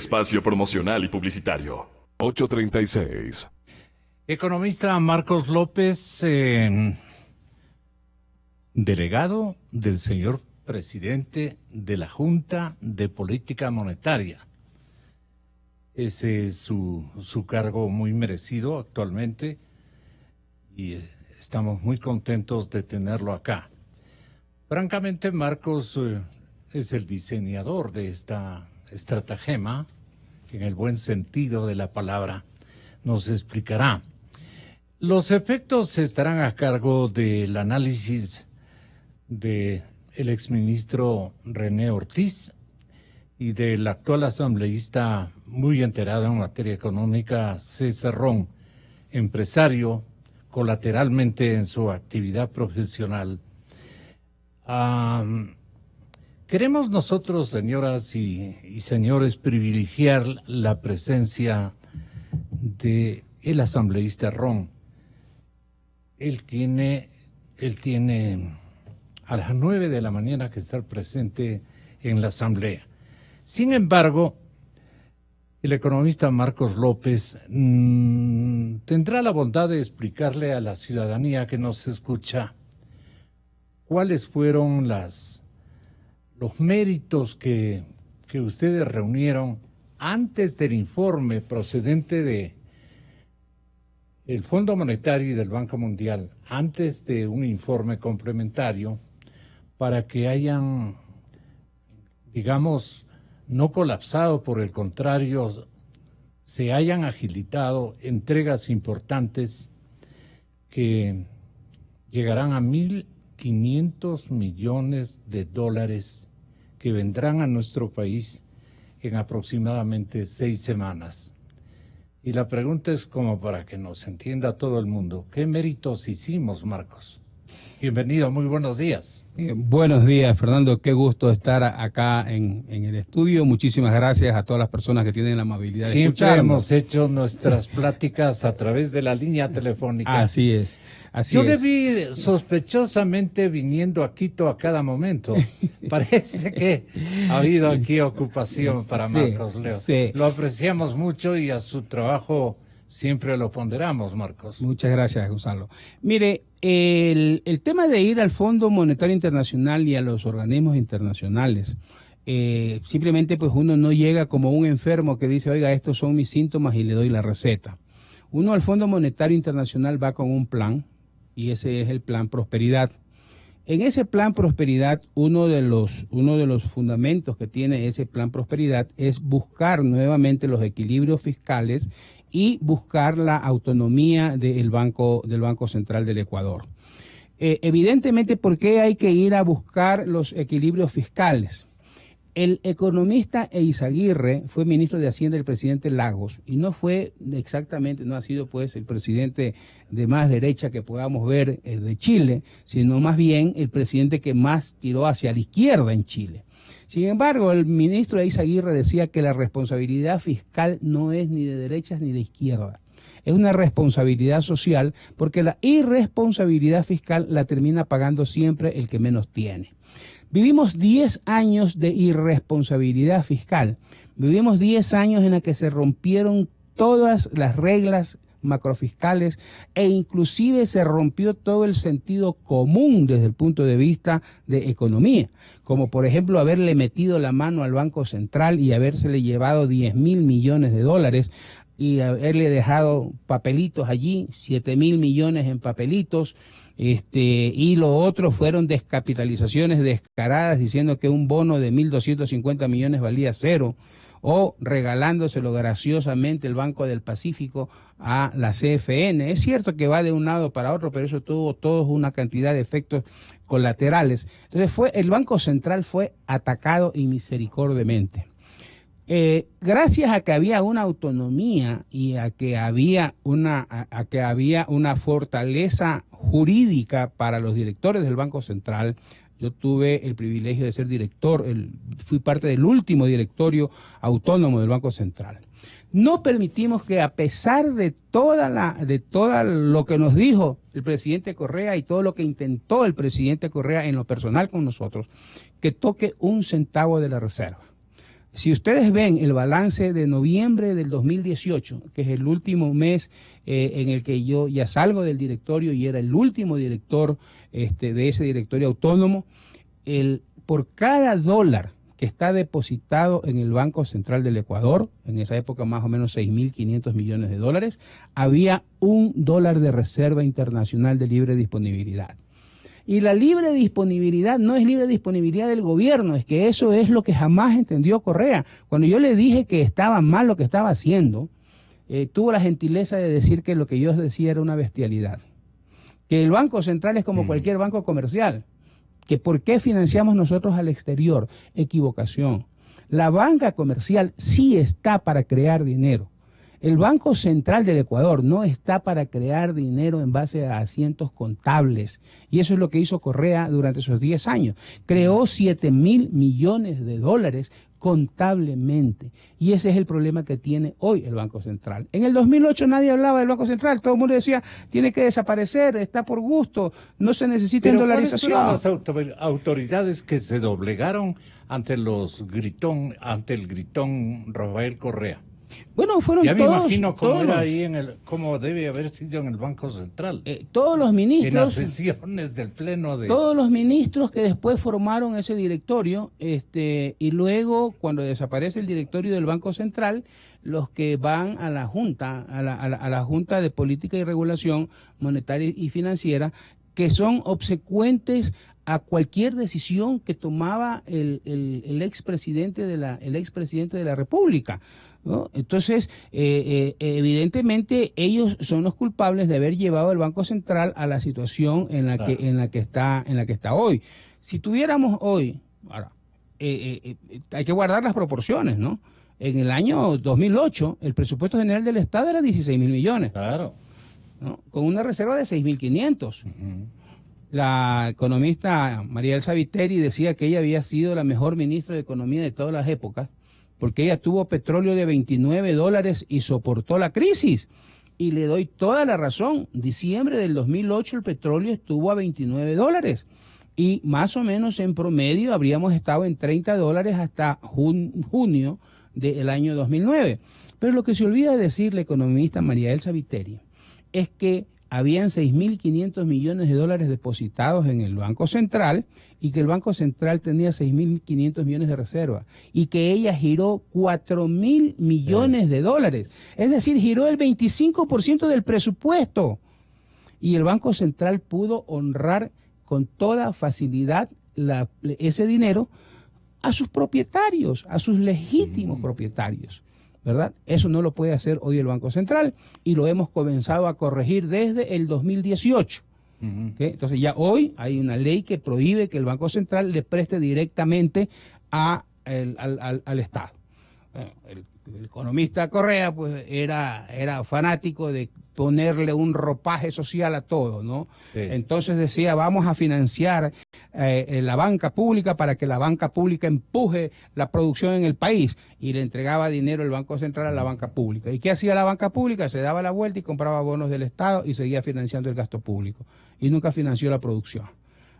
espacio promocional y publicitario. 8:36. Economista Marcos López, delegado del señor presidente de la Junta de Política Monetaria. Ese es su cargo muy merecido actualmente y estamos muy contentos de tenerlo acá. Francamente, Marcos es el diseñador de esta estratagema, en el buen sentido de la palabra. Nos explicará. Los efectos estarán a cargo del análisis del exministro René Ortiz y del actual asambleísta muy enterado en materia económica, César Ron, empresario colateralmente en su actividad profesional. Queremos nosotros, señoras y señores, privilegiar la presencia del asambleísta Ron. Él tiene a las 9 de la mañana que estar presente en la asamblea. Sin embargo, el economista Marcos López tendrá la bondad de explicarle a la ciudadanía que nos escucha cuáles fueron los méritos que ustedes reunieron antes del informe procedente del Fondo Monetario y del Banco Mundial, antes de un informe complementario, para que hayan, digamos, no colapsado, por el contrario, se hayan agilitado entregas importantes que llegarán a 1.500 millones de dólares que vendrán a nuestro país en aproximadamente 6 semanas. Y la pregunta es como para que nos entienda todo el mundo. ¿Qué méritos hicimos, Marcos? Bienvenido, muy buenos días. Buenos días, Fernando. Qué gusto estar acá en el estudio. Muchísimas gracias a todas las personas que tienen la amabilidad de escucharnos. Siempre hemos hecho nuestras pláticas a través de la línea telefónica. Así es. Yo le vi sospechosamente viniendo a Quito a cada momento. Parece que ha habido aquí ocupación para Marcos Leo. Sí. Lo apreciamos mucho y a su trabajo siempre lo ponderamos, Marcos. Muchas gracias, Gonzalo. Mire, el tema de ir al Fondo Monetario Internacional y a los organismos internacionales, simplemente pues uno no llega como un enfermo que dice, oiga, estos son mis síntomas y le doy la receta. Uno al Fondo Monetario Internacional va con un plan y ese es el plan Prosperidad. En ese plan Prosperidad, uno de los fundamentos que tiene ese plan Prosperidad es buscar nuevamente los equilibrios fiscales y buscar la autonomía del Banco Central del Ecuador. Evidentemente, ¿por qué hay que ir a buscar los equilibrios fiscales? El economista Eizaguirre fue ministro de Hacienda del presidente Lagos y no fue exactamente, no ha sido pues el presidente de más derecha que podamos ver de Chile, sino más bien el presidente que más tiró hacia la izquierda en Chile. Sin embargo, el ministro Eizaguirre decía que la responsabilidad fiscal no es ni de derechas ni de izquierda. Es una responsabilidad social porque la irresponsabilidad fiscal la termina pagando siempre el que menos tiene. Vivimos 10 años de irresponsabilidad fiscal. Vivimos 10 años en la que se rompieron todas las reglas macrofiscales e inclusive se rompió todo el sentido común desde el punto de vista de economía, como por ejemplo haberle metido la mano al Banco Central y habérsele llevado 10.000 millones de dólares y haberle dejado papelitos allí, 7.000 millones en papelitos, y lo otro fueron descapitalizaciones descaradas diciendo que un bono de 1.250 millones valía cero, o regalándoselo graciosamente el Banco del Pacífico a la CFN. Es cierto que va de un lado para otro, pero eso tuvo toda una cantidad de efectos colaterales. Entonces el Banco Central fue atacado inmisericordiamente. Gracias a que había una autonomía y a que había una fortaleza jurídica para los directores del Banco Central. Yo tuve el privilegio de ser director, fui parte del último directorio autónomo del Banco Central. No permitimos que, a pesar de todo lo que nos dijo el presidente Correa y todo lo que intentó el presidente Correa en lo personal con nosotros, que toque un centavo de la reserva. Si ustedes ven el balance de noviembre del 2018, que es el último mes en el que yo ya salgo del directorio y era el último director de ese directorio autónomo, por cada dólar que está depositado en el Banco Central del Ecuador, en esa época más o menos 6.500 millones de dólares, había $1 de reserva internacional de libre disponibilidad. Y la libre disponibilidad no es libre disponibilidad del gobierno, es que eso es lo que jamás entendió Correa. Cuando yo le dije que estaba mal lo que estaba haciendo, tuvo la gentileza de decir que lo que yo decía era una bestialidad. Que el Banco Central es como cualquier banco comercial. Que por qué financiamos nosotros al exterior. Equivocación. La banca comercial sí está para crear dinero. El Banco Central del Ecuador no está para crear dinero en base a asientos contables. Y eso es lo que hizo Correa durante esos 10 años. Creó 7.000 millones de dólares contablemente. Y ese es el problema que tiene hoy el Banco Central. En el 2008 nadie hablaba del Banco Central. Todo el mundo decía, tiene que desaparecer, está por gusto, no se necesita dolarización. ¿Cuáles fueron las autoridades que se doblegaron ante el gritón Rafael Correa? Bueno, fueron ya todos. Ya me imagino cómo era ahí cómo debe haber sido en el Banco Central. Todos los ministros. En las sesiones del pleno de. Todos los ministros que después formaron ese directorio, y luego cuando desaparece el directorio del Banco Central, los que van a la Junta, a la Junta de Política y Regulación Monetaria y Financiera, que son obsecuentes a cualquier decisión que tomaba el expresidente de la República, ¿no? Entonces, evidentemente, ellos son los culpables de haber llevado el Banco Central a la situación en la que está hoy. Si tuviéramos hoy, ahora, hay que guardar las proporciones, ¿no? En el año 2008, el presupuesto general del Estado era 16.000 millones. Claro. ¿No? Con una reserva de 6.500. La economista María Elsa Viteri decía que ella había sido la mejor ministra de Economía de todas las épocas, porque ella tuvo petróleo de $29 y soportó la crisis. Y le doy toda la razón. Diciembre del 2008 el petróleo estuvo a $29. Y más o menos en promedio habríamos estado en $30 hasta junio del año 2009. Pero lo que se olvida de decir la economista María Elsa Viteri es que habían 6.500 millones de dólares depositados en el Banco Central y que el Banco Central tenía 6.500 millones de reserva y que ella giró 4.000 millones de dólares. Es decir, giró el 25% del presupuesto. Y el Banco Central pudo honrar con toda facilidad ese dinero a sus propietarios, a sus legítimos propietarios, ¿verdad? Eso no lo puede hacer hoy el Banco Central y lo hemos comenzado a corregir desde el 2018. ¿Okay? Entonces ya hoy hay una ley que prohíbe que el Banco Central le preste directamente al Estado. El economista Correa pues era fanático de ponerle un ropaje social a todo, ¿no? Sí. Entonces decía, vamos a financiar la banca pública para que la banca pública empuje la producción en el país, y le entregaba dinero el Banco Central a la banca pública. ¿Y qué hacía la banca pública? Se daba la vuelta y compraba bonos del Estado y seguía financiando el gasto público y nunca financió la producción.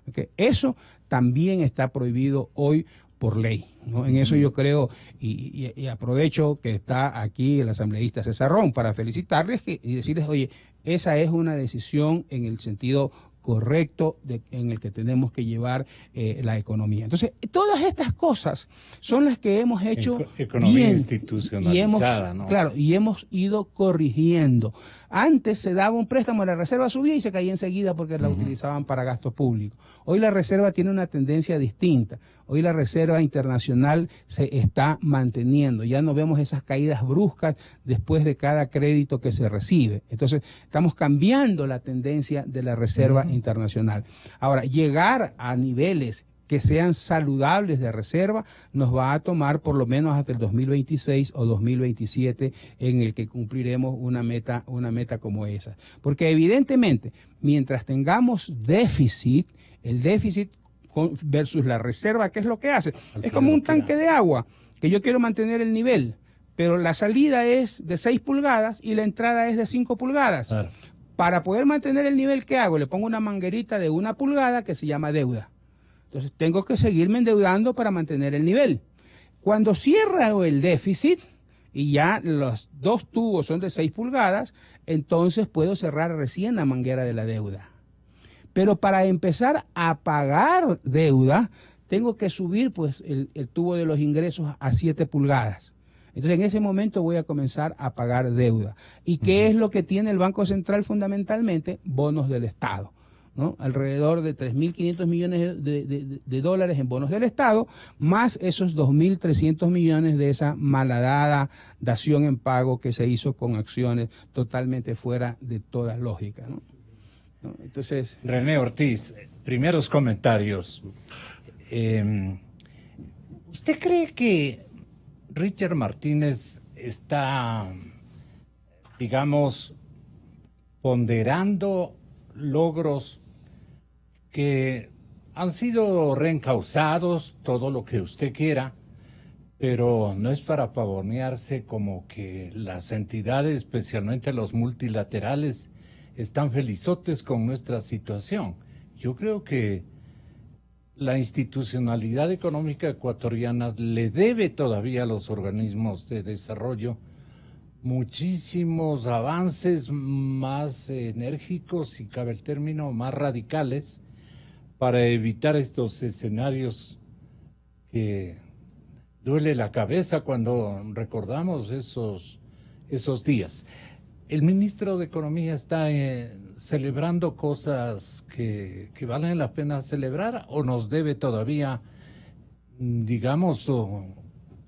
¿Okay? Eso también está prohibido hoy por ley, ¿no? En eso yo creo, y aprovecho que está aquí el asambleísta César Ron para felicitarles y decirles, oye, esa es una decisión en el sentido correcto en el que tenemos que llevar la economía. Entonces, todas estas cosas son las que hemos hecho economía bien, institucionalizada, ¿no? Claro, y hemos ido corrigiendo. Antes se daba un préstamo, la reserva subía y se caía enseguida porque la utilizaban para gasto público. Hoy la reserva tiene una tendencia distinta. Hoy la reserva internacional se está manteniendo. Ya no vemos esas caídas bruscas después de cada crédito que se recibe. Entonces, estamos cambiando la tendencia de la reserva internacional. Ahora, llegar a niveles que sean saludables de reserva nos va a tomar por lo menos hasta el 2026 o 2027 en el que cumpliremos una meta como esa. Porque evidentemente, mientras tengamos déficit, el déficit versus la reserva, ¿qué es lo que hace? Es como un tanque de agua, que yo quiero mantener el nivel, pero la salida es de 6 pulgadas y la entrada es de 5 pulgadas. Claro. Para poder mantener el nivel, ¿qué hago? Le pongo una manguerita de 1 pulgada que se llama deuda. Entonces tengo que seguirme endeudando para mantener el nivel. Cuando cierra el déficit y ya los 2 tubos son de 6 pulgadas, entonces puedo cerrar recién la manguera de la deuda. Pero para empezar a pagar deuda, tengo que subir pues el tubo de los ingresos a 7 pulgadas. Entonces en ese momento voy a comenzar a pagar deuda. ¿Y qué es lo que tiene el Banco Central fundamentalmente? Bonos del Estado, ¿no? Alrededor de 3.500 millones de dólares en bonos del Estado, más esos 2.300 millones de esa malhadada dación en pago que se hizo con acciones totalmente fuera de toda lógica, ¿no? Entonces, René Ortiz, primeros comentarios. ¿Usted cree que Richard Martínez está, digamos, ponderando logros que han sido reencausados, todo lo que usted quiera, pero no es para pavonearse como que las entidades, especialmente los multilaterales, están felizotes con nuestra situación? Yo creo que la institucionalidad económica ecuatoriana le debe todavía a los organismos de desarrollo muchísimos avances más enérgicos y, cabe el término, más radicales para evitar estos escenarios que duele la cabeza cuando recordamos esos días. El ministro de Economía está celebrando cosas que valen la pena celebrar, o nos debe todavía, digamos,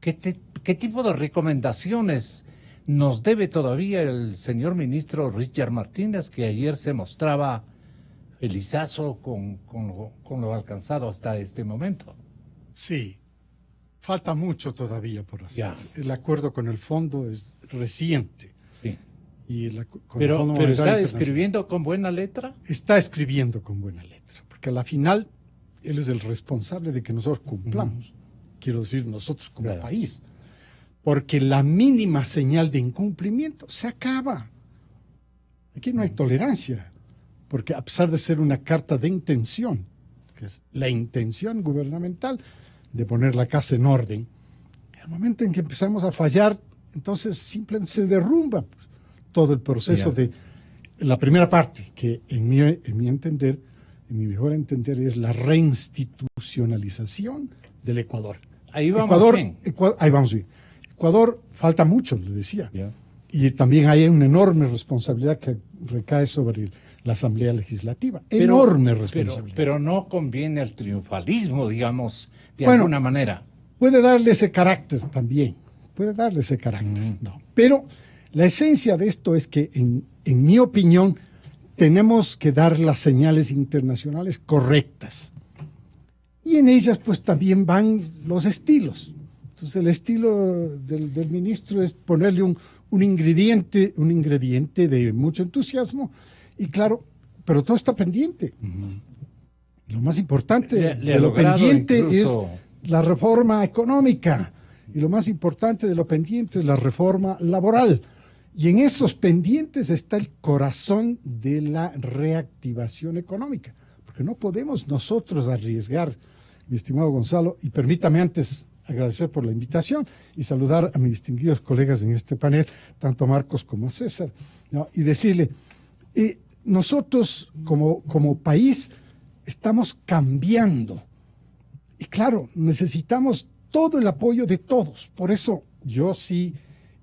¿qué tipo de recomendaciones nos debe todavía el señor ministro Richard Martínez, que ayer se mostraba felizazo con lo alcanzado hasta este momento? Sí, falta mucho todavía por hacer. Ya. El acuerdo con el fondo es reciente. Sí. Y con el Fondo Pero Monetario ¿está Internacional escribiendo con buena letra? está escribiendo con buena letra, porque a la final él es el responsable de que nosotros cumplamos. Quiero decir, nosotros como Claro. país. Porque la mínima señal de incumplimiento se acaba. Aquí no hay tolerancia, porque a pesar de ser una carta de intención, que es la intención gubernamental de poner la casa en orden, en el momento en que empezamos a fallar, entonces simplemente se derrumba pues, todo el proceso de la primera parte, que en mi entender, en mi mejor entender, es la reinstitucionalización del Ecuador. Ahí vamos bien. Ahí vamos bien. Ecuador falta mucho, le decía. Ya. Y también hay una enorme responsabilidad que recae sobre la Asamblea Legislativa. Enorme responsabilidad. Pero no conviene el triunfalismo, digamos, de Bueno, alguna manera. Puede darle ese carácter también. Puede darle ese carácter. No. Pero la esencia de esto es que, en mi opinión, tenemos que dar las señales internacionales correctas. Y en ellas, pues, también van los estilos. Entonces, el estilo del ministro es ponerle un ingrediente de mucho entusiasmo. Y claro, pero todo está pendiente. Lo más importante Le de ha lo logrado pendiente incluso es la reforma económica. Y lo más importante de lo pendiente es la reforma laboral. Y en esos pendientes está el corazón de la reactivación económica. Porque no podemos nosotros arriesgar, mi estimado Gonzalo, y permítame antes agradecer por la invitación y saludar a mis distinguidos colegas en este panel, tanto a Marcos como a César, ¿no? Y decirle, nosotros como país estamos cambiando. Y claro, necesitamos todo el apoyo de todos. Por eso yo sí,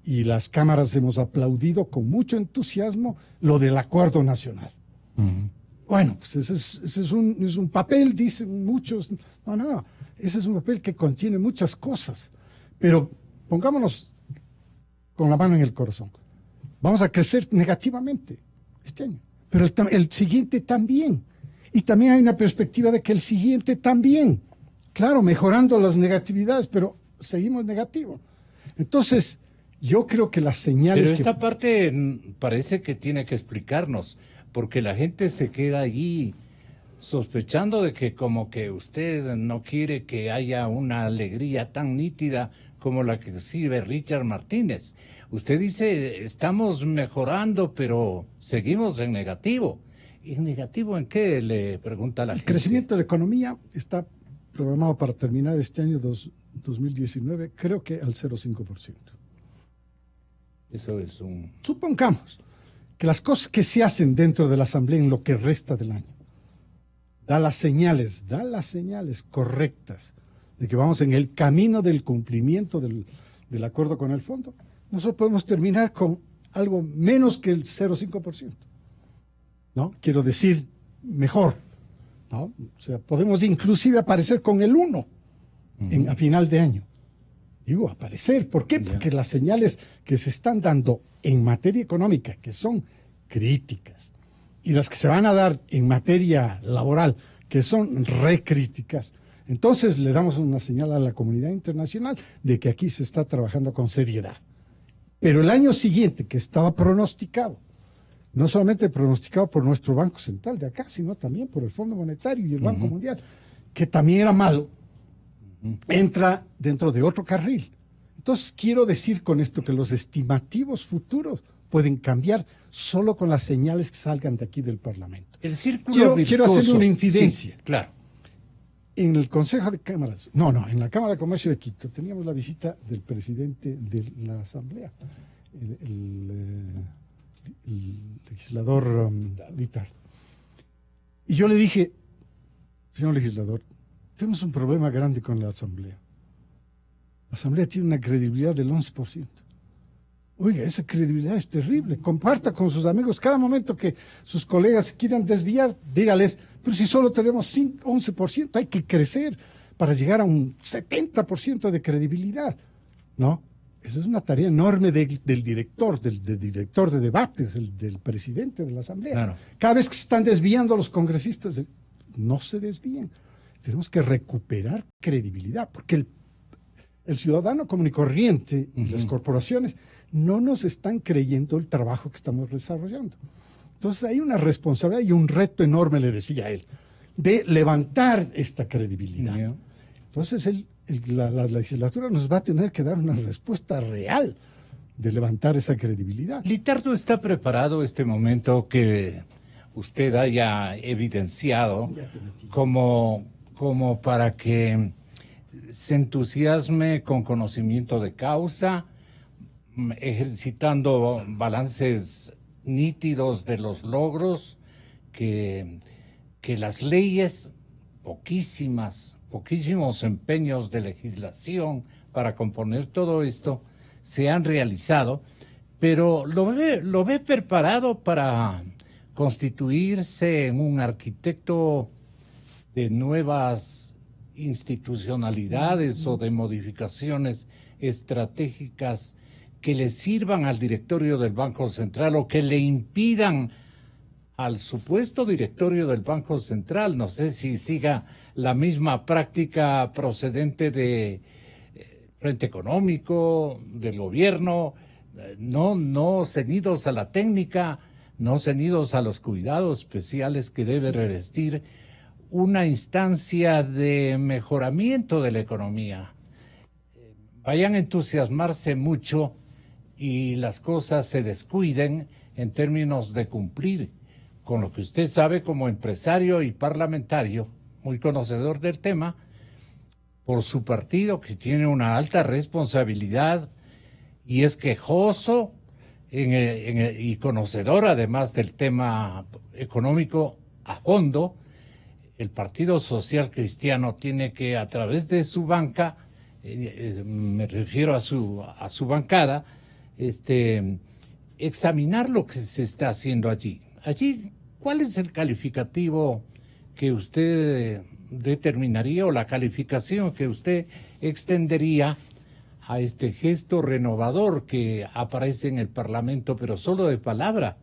y las cámaras hemos aplaudido con mucho entusiasmo lo del acuerdo nacional. Bueno, pues ese es un papel, dicen muchos. No, ese es un papel que contiene muchas cosas. Pero pongámonos con la mano en el corazón. Vamos a crecer negativamente este año, pero el siguiente también. Y también hay una perspectiva de que el siguiente también. Claro, mejorando las negatividades, pero seguimos negativos. Entonces, yo creo que las señales... Pero esta parte parece que tiene que explicarnos, porque la gente se queda allí sospechando de que como que usted no quiere que haya una alegría tan nítida como la que exhibe Richard Martínez. Usted dice, estamos mejorando, pero seguimos en negativo. ¿En negativo en qué? Le pregunta la gente. El crecimiento de la economía está programado para terminar este año 2019, creo que al 0,5%. Eso es un... Supongamos que las cosas que se hacen dentro de la Asamblea en lo que resta del año da las señales correctas de que vamos en el camino del cumplimiento del acuerdo con el fondo. Nosotros podemos terminar con algo menos que el 0,5%. ¿No? Quiero decir, mejor. ¿No? O sea, podemos inclusive aparecer con el 1 a final de año. Digo, aparecer. ¿Por qué? Porque las señales que se están dando en materia económica, que son críticas, y las que se van a dar en materia laboral, que son recríticas, entonces le damos una señal a la comunidad internacional de que aquí se está trabajando con seriedad. Pero el año siguiente, que estaba pronosticado, no solamente pronosticado por nuestro Banco Central de acá, sino también por el Fondo Monetario y el Banco Mundial, que también era malo, entra dentro de otro carril. Entonces, quiero decir con esto que los estimativos futuros pueden cambiar solo con las señales que salgan de aquí del Parlamento. El círculo quiero hacer una infidencia. Sí, claro. En el Consejo de Cámaras, en la Cámara de Comercio de Quito, teníamos la visita del presidente de la Asamblea, el legislador Vitardo. Y yo le dije, señor legislador, tenemos un problema grande con la Asamblea. La Asamblea tiene una credibilidad del 11%. Oiga, esa credibilidad es terrible. Comparta con sus amigos cada momento que sus colegas quieran desviar, dígales, pero si solo tenemos 11%, hay que crecer para llegar a un 70% de credibilidad, ¿no? Esa es una tarea enorme del director, del director de debates, del presidente de la Asamblea. Claro. Cada vez que se están desviando los congresistas, no se desvíen. Tenemos que recuperar credibilidad, porque el ciudadano común y corriente y las corporaciones no nos están creyendo el trabajo que estamos desarrollando. Entonces hay una responsabilidad y un reto enorme, le decía a él, de levantar esta credibilidad. Entonces la legislatura nos va a tener que dar una respuesta real de levantar esa credibilidad. Litardo, ¿está preparado este momento que usted haya evidenciado como para que se entusiasme con conocimiento de causa, ejercitando balances nítidos de los logros, que las leyes, poquísimos empeños de legislación para componer todo esto se han realizado, pero lo ve preparado para constituirse en un arquitecto de nuevas institucionalidades o de modificaciones estratégicas que le sirvan al directorio del Banco Central o que le impidan al supuesto directorio del Banco Central, no sé si siga la misma práctica procedente de Frente Económico, del gobierno, no ceñidos a la técnica, no ceñidos a los cuidados especiales que debe revestir una instancia de mejoramiento de la economía. Vayan a entusiasmarse mucho y las cosas se descuiden en términos de cumplir con lo que usted sabe como empresario y parlamentario, muy conocedor del tema, por su partido, que tiene una alta responsabilidad y es quejoso y conocedor además del tema económico a fondo. El Partido Social Cristiano tiene que, a través de su banca, me refiero a su bancada, examinar lo que se está haciendo allí. Allí, ¿cuál es el calificativo que usted determinaría o la calificación que usted extendería a este gesto renovador que aparece en el Parlamento, pero solo de palabra?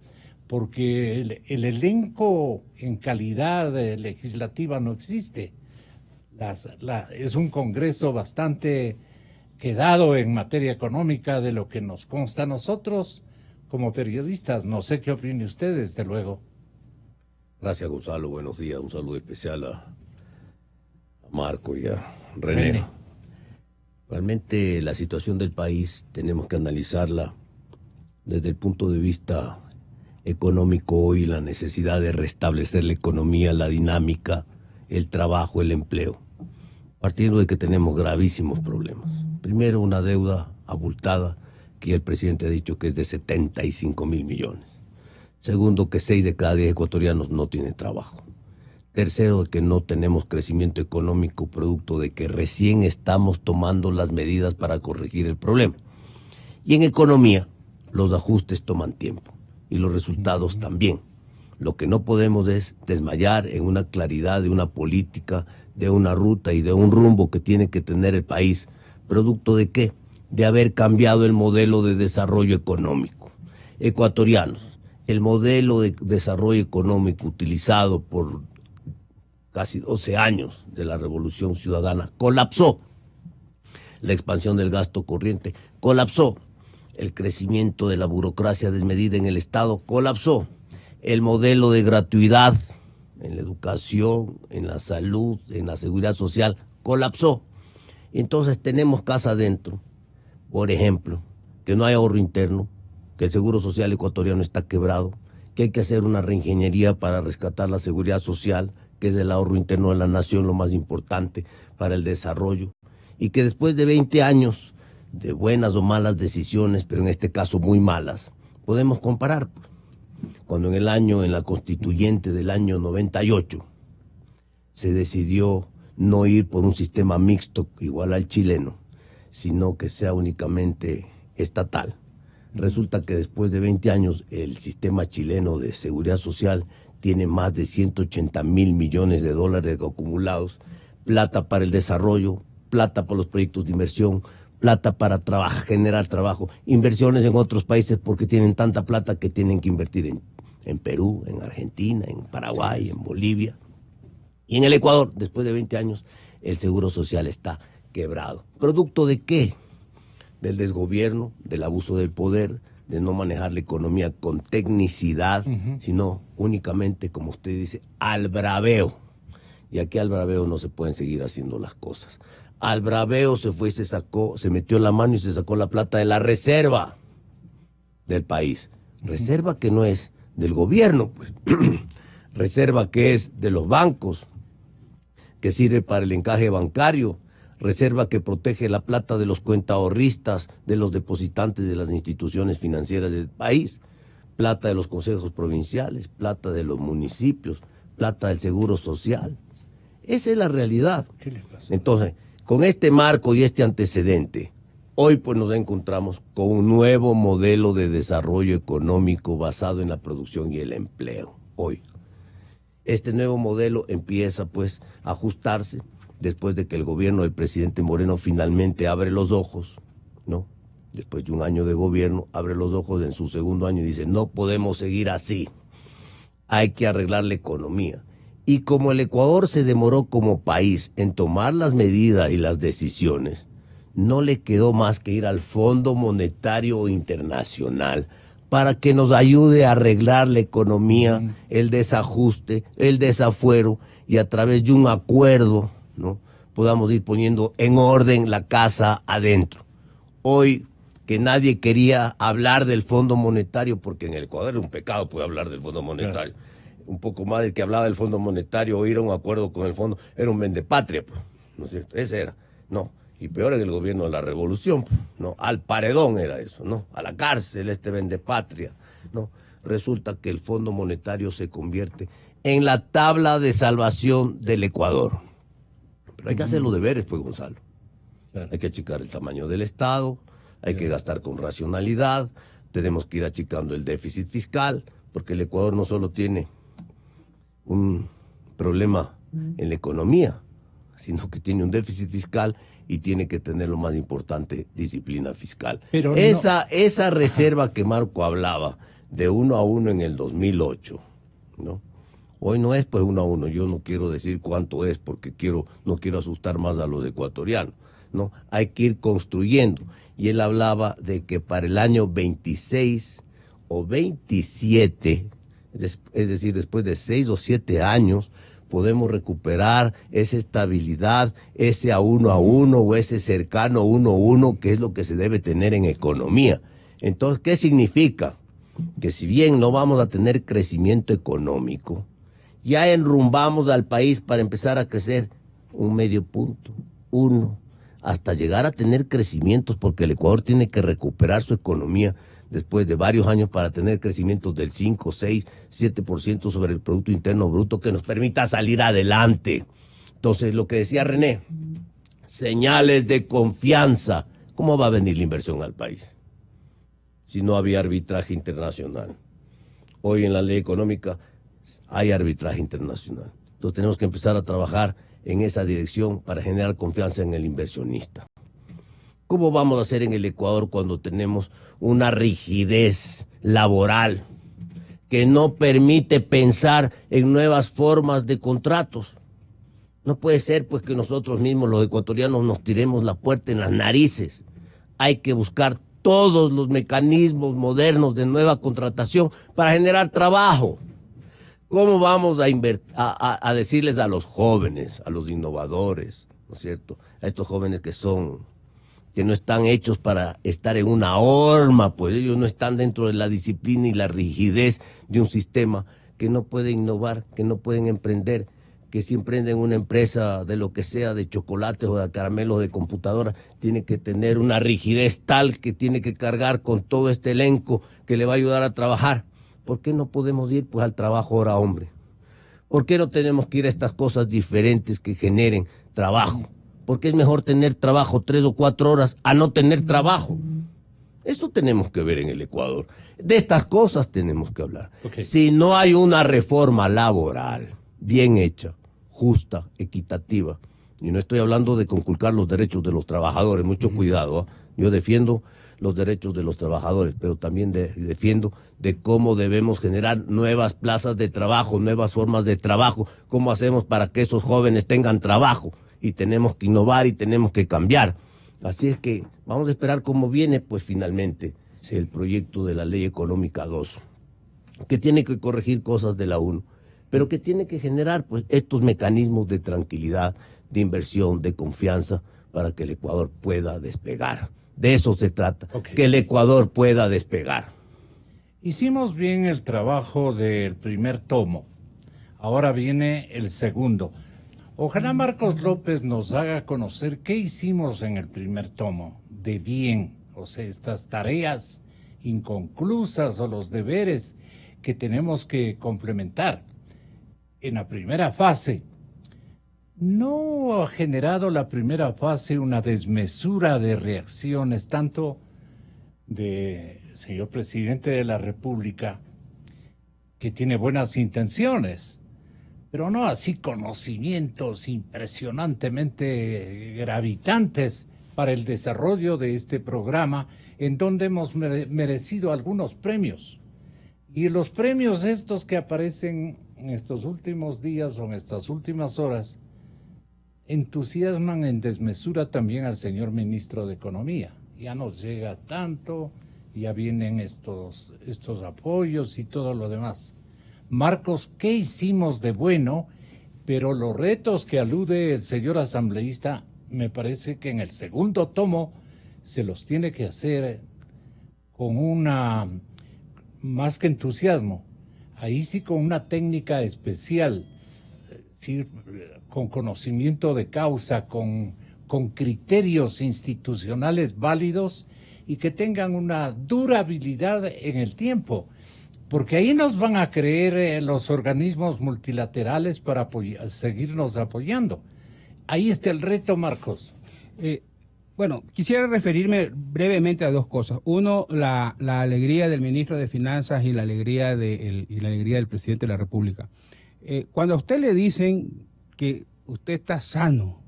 Porque el elenco en calidad legislativa no existe. Es un Congreso bastante quedado en materia económica de lo que nos consta a nosotros como periodistas. No sé qué opine usted, desde luego. Gracias, Gonzalo. Buenos días. Un saludo especial a Marco y a René. Realmente la situación del país tenemos que analizarla desde el punto de vista económico hoy, la necesidad de restablecer la economía, la dinámica, el trabajo, el empleo. partiendo de que tenemos gravísimos problemas. Primero, una deuda abultada, que el presidente ha dicho que es de 75.000 millones. Segundo, que 6 de cada 10 ecuatorianos no tienen trabajo. Tercero, que no tenemos crecimiento económico, producto de que recién estamos tomando las medidas para corregir el problema. Y en economía, los ajustes toman tiempo y los resultados también. Lo que no podemos es desmayar en una claridad de una política, de una ruta y de un rumbo que tiene que tener el país. ¿Producto de qué? De haber cambiado el modelo de desarrollo económico. Ecuatorianos, el modelo de desarrollo económico utilizado por casi 12 años de la Revolución Ciudadana colapsó. La expansión del gasto corriente colapsó. El crecimiento de la burocracia desmedida en el Estado colapsó. El modelo de gratuidad en la educación, en la salud, en la seguridad social colapsó. Entonces tenemos casa adentro, por ejemplo, que no hay ahorro interno, que el Seguro Social ecuatoriano está quebrado, que hay que hacer una reingeniería para rescatar la seguridad social, que es el ahorro interno de la nación, lo más importante para el desarrollo, y que después de 20 años de buenas o malas decisiones, pero en este caso muy malas, podemos comparar. Cuando en la constituyente del año 98, se decidió no ir por un sistema mixto igual al chileno, sino que sea únicamente estatal. Resulta que después de 20 años, el sistema chileno de seguridad social tiene más de 180.000 millones de dólares acumulados, plata para el desarrollo, plata para los proyectos de inversión, plata para generar trabajo, inversiones en otros países porque tienen tanta plata que tienen que invertir en Perú, en Argentina, en Paraguay, en Bolivia. Y en el Ecuador, después de 20 años, el Seguro Social está quebrado. ¿Producto de qué? Del desgobierno, del abuso del poder, de no manejar la economía con tecnicidad, sino únicamente, como usted dice, al braveo. Y aquí al braveo no se pueden seguir haciendo las cosas. Al braveo se fue y se metió la mano y se sacó la plata de la reserva del país. Reserva que no es del gobierno, pues. Reserva que es de los bancos, que sirve para el encaje bancario. Reserva que protege la plata de los cuentaahorristas, de los depositantes de las instituciones financieras del país. Plata de los consejos provinciales, plata de los municipios, plata del Seguro Social. Esa es la realidad. ¿Qué le pasó? Entonces, con este marco y este antecedente, hoy pues nos encontramos con un nuevo modelo de desarrollo económico basado en la producción y el empleo. Hoy. Este nuevo modelo empieza pues a ajustarse después de que el gobierno del presidente Moreno finalmente abre los ojos, ¿no? Después de un año de gobierno, abre los ojos en su segundo año y dice, no podemos seguir así, hay que arreglar la economía. Y como el Ecuador se demoró como país en tomar las medidas y las decisiones, no le quedó más que ir al Fondo Monetario Internacional para que nos ayude a arreglar la economía, el desajuste, el desafuero, y a través de un acuerdo, ¿no?, podamos ir poniendo en orden la casa adentro. Hoy, que nadie quería hablar del Fondo Monetario, porque en el Ecuador era un pecado poder hablar del Fondo Monetario. Claro. Un poco más del que hablaba del Fondo Monetario o ir a un acuerdo con el fondo, era un vendepatria, pues, ¿no es cierto? Ese era, no. Y peor en el gobierno de la revolución, pues, ¿no? Al paredón era eso, ¿no? A la cárcel, vendepatria, ¿no? Resulta que el Fondo Monetario se convierte en la tabla de salvación del Ecuador. Pero hay que hacer los deberes, pues, Gonzalo. Claro. Hay que achicar el tamaño del Estado, hay que gastar con racionalidad, tenemos que ir achicando el déficit fiscal, porque el Ecuador no solo tiene un problema en la economía, sino que tiene un déficit fiscal y tiene que tener, lo más importante, disciplina fiscal. Pero esa reserva que Marco hablaba de 1 a 1 en el 2008, ¿no? Hoy no es pues 1 a 1, yo no quiero decir cuánto es porque no quiero asustar más a los ecuatorianos, ¿no? Hay que ir construyendo. Y él hablaba de que para el año 26 o 27, es decir, después de 6 o 7 años, podemos recuperar esa estabilidad, ese a 1 o ese cercano 1 a 1, que es lo que se debe tener en economía. Entonces, ¿qué significa? Que si bien no vamos a tener crecimiento económico, ya enrumbamos al país para empezar a crecer 1/2 punto, uno hasta llegar a tener crecimientos, porque el Ecuador tiene que recuperar su economía después de varios años para tener crecimientos del 5, 6, 7% sobre el Producto Interno Bruto que nos permita salir adelante. Entonces, lo que decía René, señales de confianza. ¿Cómo va a venir la inversión al país si no había arbitraje internacional? Hoy en la ley económica hay arbitraje internacional. Entonces tenemos que empezar a trabajar en esa dirección para generar confianza en el inversionista. ¿Cómo vamos a hacer en el Ecuador cuando tenemos una rigidez laboral que no permite pensar en nuevas formas de contratos? No puede ser pues que nosotros mismos los ecuatorianos nos tiremos la puerta en las narices. Hay que buscar todos los mecanismos modernos de nueva contratación para generar trabajo. ¿Cómo vamos a decirles a los jóvenes, a los innovadores, ¿no es cierto? A estos jóvenes que no están hechos para estar en una horma, pues ellos no están dentro de la disciplina y la rigidez de un sistema, que no pueden innovar, que no pueden emprender, que si emprenden una empresa de lo que sea, de chocolates o de caramelos, de computadora, tiene que tener una rigidez tal que tiene que cargar con todo este elenco que le va a ayudar a trabajar? ¿Por qué no podemos ir pues al trabajo hora hombre? ¿Por qué no tenemos que ir a estas cosas diferentes que generen trabajo? Porque es mejor tener trabajo 3 o 4 horas a no tener trabajo. Eso tenemos que ver en el Ecuador. De estas cosas tenemos que hablar. Okay. Si no hay una reforma laboral bien hecha, justa, equitativa, y no estoy hablando de conculcar los derechos de los trabajadores, mucho cuidado, ¿eh? Yo defiendo los derechos de los trabajadores, pero también defiendo de cómo debemos generar nuevas plazas de trabajo, nuevas formas de trabajo, cómo hacemos para que esos jóvenes tengan trabajo, y tenemos que innovar y tenemos que cambiar. Así es que vamos a esperar cómo viene pues finalmente el proyecto de la Ley Económica 2, que tiene que corregir cosas de la 1, pero que tiene que generar pues estos mecanismos de tranquilidad, de inversión, de confianza, para que el Ecuador pueda despegar. De eso se trata, que el Ecuador pueda despegar. Hicimos bien el trabajo del primer tomo. Ahora viene el segundo. Ojalá Marcos López nos haga conocer qué hicimos en el primer tomo de bien. O sea, estas tareas inconclusas o los deberes que tenemos que complementar. En la primera fase, ¿no ha generado la primera fase una desmesura de reacciones, tanto del señor presidente de la República, que tiene buenas intenciones, pero no así conocimientos impresionantemente gravitantes para el desarrollo de este programa, en donde hemos merecido algunos premios? Y los premios estos que aparecen en estos últimos días o en estas últimas horas entusiasman en desmesura también al señor ministro de Economía. Ya nos llega tanto, ya vienen estos apoyos y todo lo demás. Marcos, ¿qué hicimos de bueno? Pero los retos que alude el señor asambleísta, me parece que en el segundo tomo se los tiene que hacer con una, más que entusiasmo, ahí sí con una técnica especial, sí, con conocimiento de causa, con criterios institucionales válidos y que tengan una durabilidad en el tiempo, porque ahí nos van a creer los organismos multilaterales para seguirnos apoyando. Ahí está el reto, Marcos. Bueno, quisiera referirme brevemente a dos cosas. Uno, la alegría del ministro de Finanzas y la alegría del presidente de la República. Cuando a usted le dicen que usted está sano,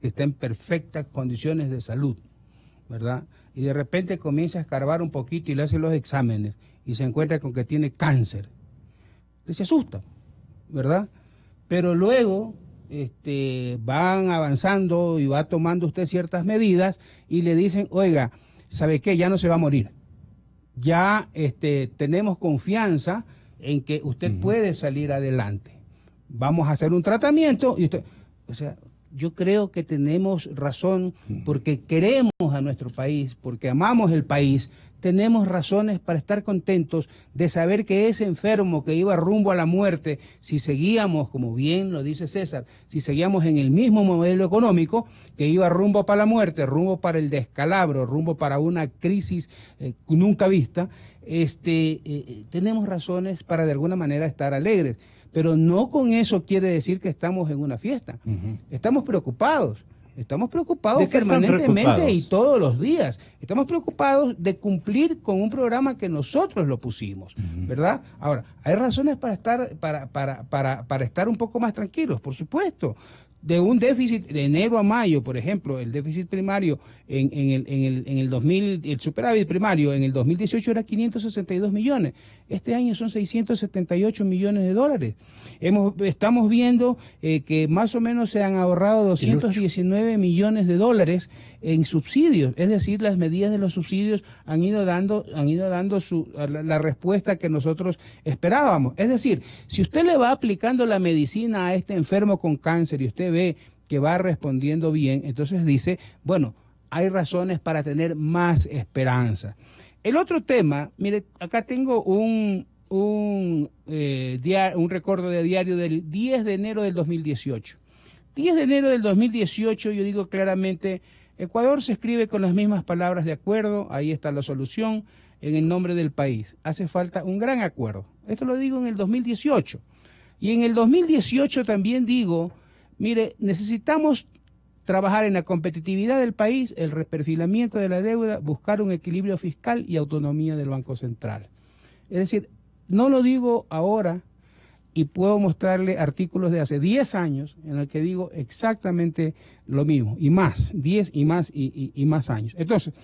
que está en perfectas condiciones de salud, ¿verdad? Y de repente comienza a escarbar un poquito y le hacen los exámenes y se encuentra con que tiene cáncer, se asusta, ¿verdad? Pero luego van avanzando y va tomando usted ciertas medidas y le dicen, oiga, ¿sabe qué? Ya no se va a morir. Ya tenemos confianza en que usted puede salir adelante. Vamos a hacer un tratamiento y usted, o sea, yo creo que tenemos razón, porque queremos a nuestro país, porque amamos el país, tenemos razones para estar contentos de saber que ese enfermo que iba rumbo a la muerte, si seguíamos, como bien lo dice César, si seguíamos en el mismo modelo económico, que iba rumbo para la muerte, rumbo para el descalabro, rumbo para una crisis nunca vista, tenemos razones para de alguna manera estar alegres. Pero no con eso quiere decir que estamos en una fiesta. Estamos preocupados. Estamos preocupados permanentemente y todos los días. Estamos preocupados de cumplir con un programa que nosotros lo pusimos, ¿verdad? Ahora, hay razones para estar un poco más tranquilos, por supuesto. De un déficit de enero a mayo, por ejemplo, el déficit primario en el 2000, el superávit primario en el 2018 era 562 millones. Este año son 678 millones de dólares. Estamos viendo que más o menos se han ahorrado 219 millones de dólares en subsidios. Es decir, las medidas de los subsidios han ido dando la respuesta que nosotros esperábamos. Es decir, si usted le va aplicando la medicina a este enfermo con cáncer y usted ve que va respondiendo bien, entonces dice, bueno, hay razones para tener más esperanza. El otro tema, mire, acá tengo un recuerdo de diario del 10 de enero del 2018. 10 de enero del 2018, yo digo claramente, Ecuador se escribe con las mismas palabras de acuerdo, ahí está la solución, en el nombre del país. Hace falta un gran acuerdo. Esto lo digo en el 2018. Y en el 2018 también digo, mire, necesitamos trabajar en la competitividad del país, el reperfilamiento de la deuda, buscar un equilibrio fiscal y autonomía del Banco Central. Es decir, no lo digo ahora y puedo mostrarle artículos de hace 10 años en el que digo exactamente lo mismo, y más, 10 y más años. Entonces,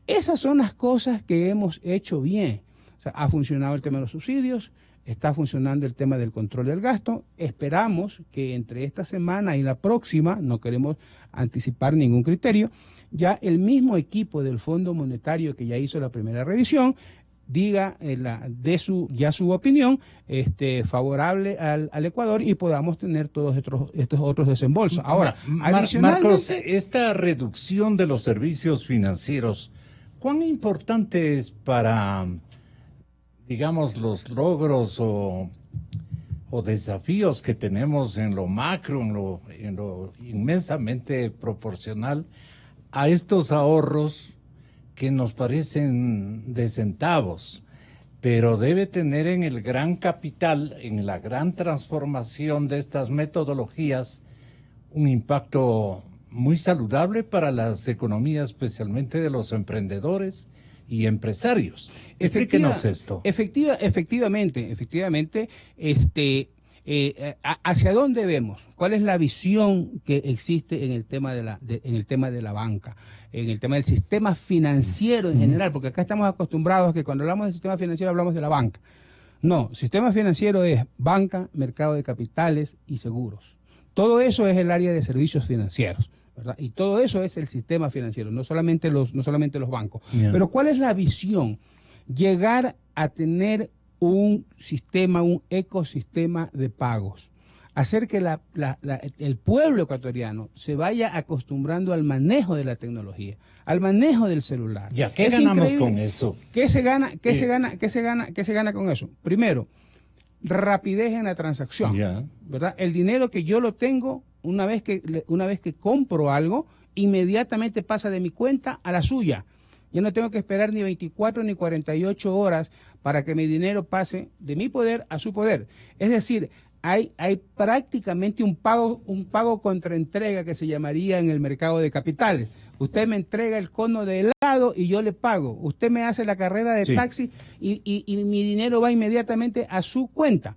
esas son las cosas que hemos hecho bien. O sea, ha funcionado el tema de los subsidios, está funcionando el tema del control del gasto. Esperamos que entre esta semana y la próxima, no queremos anticipar ningún criterio, ya el mismo equipo del Fondo Monetario que ya hizo la primera revisión diga su opinión favorable al Ecuador y podamos tener todos estos otros desembolsos. Ahora, adicionalmente, Marcos, esta reducción de los servicios financieros, ¿cuán importante es para, digamos, los logros o desafíos que tenemos en lo macro, en lo inmensamente proporcional a estos ahorros que nos parecen de centavos, pero debe tener en el gran capital, en la gran transformación de estas metodologías, un impacto muy saludable para las economías, especialmente de los emprendedores y empresarios? Explíquenos esto. Efectivamente, ¿hacia dónde vemos? ¿Cuál es la visión que existe en el tema de la banca, en el tema del sistema financiero en general? Porque acá estamos acostumbrados a que cuando hablamos del sistema financiero hablamos de la banca. No, sistema financiero es banca, mercado de capitales y seguros. Todo eso es el área de servicios financieros, ¿verdad? Y todo eso es el sistema financiero, no solamente los bancos. Yeah. Pero ¿cuál es la visión? Llegar a tener un ecosistema de pagos. Hacer que el pueblo ecuatoriano se vaya acostumbrando al manejo de la tecnología, al manejo del celular. Ya, ¿qué ganamos con eso? ¿Qué se gana con eso? Primero, rapidez en la transacción, ¿verdad? El dinero que yo lo tengo, una vez que compro algo, inmediatamente pasa de mi cuenta a la suya. Yo no tengo que esperar ni 24 ni 48 horas para que mi dinero pase de mi poder a su poder. Es decir, hay prácticamente un pago contra entrega que se llamaría en el mercado de capitales. Usted me entrega el cono de helado y yo le pago. Usted me hace la carrera de taxi y mi dinero va inmediatamente a su cuenta.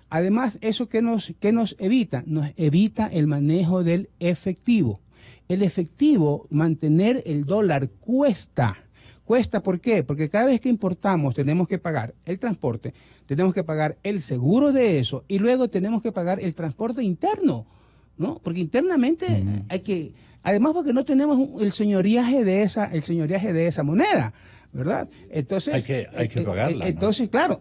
Además, ¿eso qué nos evita? Nos evita el manejo del efectivo. El efectivo, mantener el dólar cuesta. ¿Cuesta por qué? Porque cada vez que importamos tenemos que pagar el transporte, tenemos que pagar el seguro de eso y luego tenemos que pagar el transporte interno, ¿no? Porque internamente hay que, además porque no tenemos el señoreaje de esa moneda, ¿verdad? Entonces hay que pagarla. Entonces, claro,